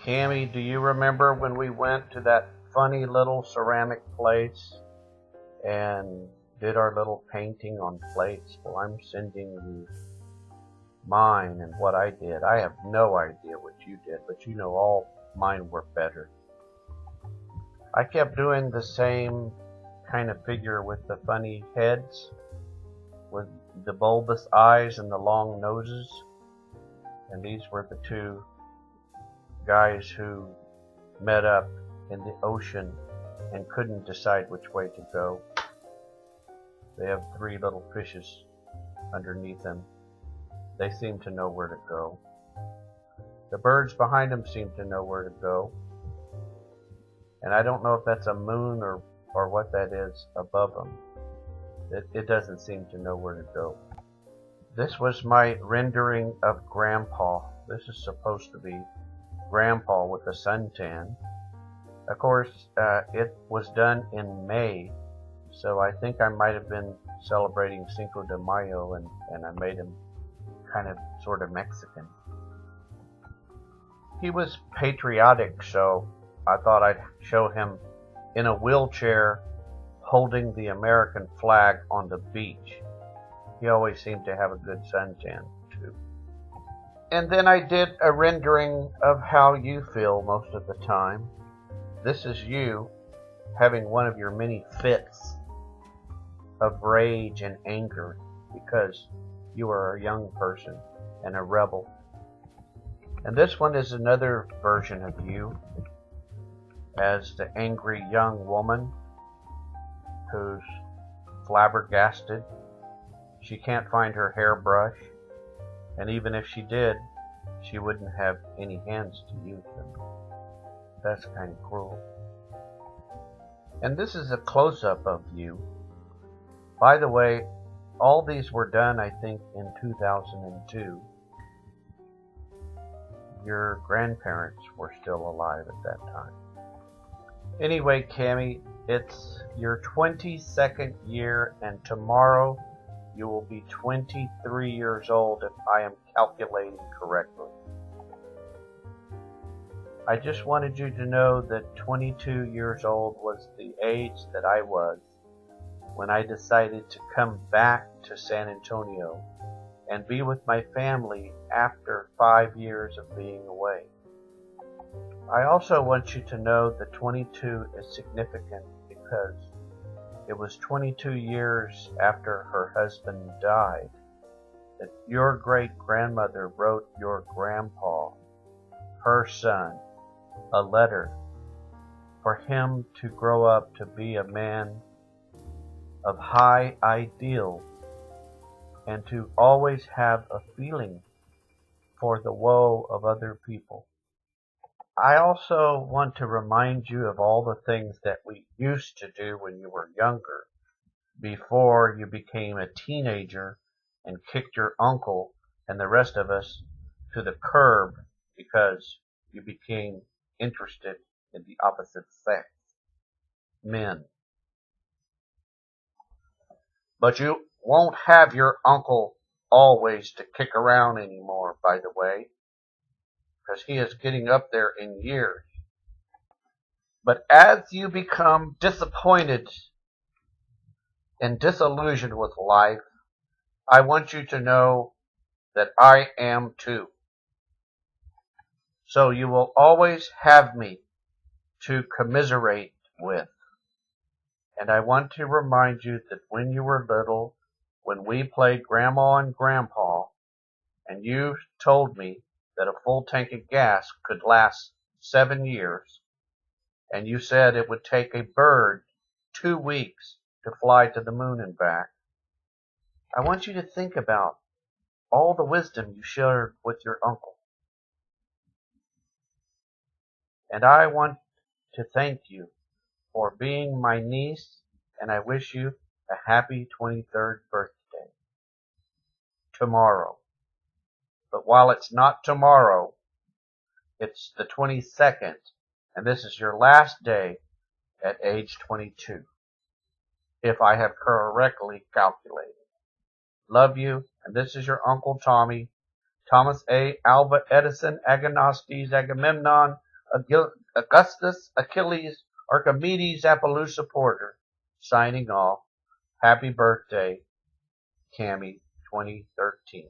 Cammy, do you remember when we went to that funny little ceramic place and did our little painting on plates? Well, I'm sending you mine and what I did. I have no idea what you did, but you know all mine were better. I kept doing the same kind of figure with the funny heads, with the bulbous eyes and the long noses. And these were the two guys who met up in the ocean and couldn't decide which way to go. They have three little fishes underneath them. They seem to know where to go. The birds behind them seem to know where to go. And I don't know if that's a moon or what that is above them. It doesn't seem to know where to go. This was my rendering of Grandpa. This is supposed to be Grandpa with a suntan. Of course, it was done in May, so I think I might have been celebrating Cinco de Mayo, and I made him kind of sort of Mexican. He was patriotic, so I thought I'd show him in a wheelchair holding the American flag on the beach. He always seemed to have a good suntan, too. And then I did a rendering of how you feel most of the time. This is you having one of your many fits of rage and anger because you are a young person and a rebel. And this one is another version of you as the angry young woman who's flabbergasted. She can't find her hairbrush, and even if she did, she wouldn't have any hands to use them. That's kind of cruel. And this is a close-up of you. By the way, all these were done, I think, in 2002. Your grandparents were still alive at that time. Anyway, Cammy, it's your 22nd year, and tomorrow you will be 23 years old if I am calculating correctly. I just wanted you to know that 22 years old was the age that I was when I decided to come back to San Antonio and be with my family after 5 years of being away. I also want you to know that 22 is significant because it was 22 years after her husband died that your great-grandmother wrote your grandpa, her son, a letter for him to grow up to be a man of high ideals and to always have a feeling for the woe of other people. I also want to remind you of all the things that we used to do when you were younger, before you became a teenager and kicked your uncle and the rest of us to the curb because you became interested in the opposite sex, men. But you won't have your uncle always to kick around anymore, by the way, because he is getting up there in years. But as you become disappointed and disillusioned with life, I want you to know that I am too. So you will always have me to commiserate with. And I want to remind you that when you were little, when we played Grandma and Grandpa, and you told me that a full tank of gas could last 7 years, and you said it would take a bird 2 weeks to fly to the moon and back, I want you to think about all the wisdom you shared with your uncle. And I want to thank you for being my niece, and I wish you a happy 23rd birthday tomorrow. But while it's not tomorrow, it's the 22nd, and this is your last day at age 22, if I have correctly calculated. Love you, and this is your Uncle Tommy, Thomas A. Alva Edison Agonostes Agamemnon Augustus Achilles Archimedes Appaloosa Porter, signing off. Happy birthday, Cammy 2013.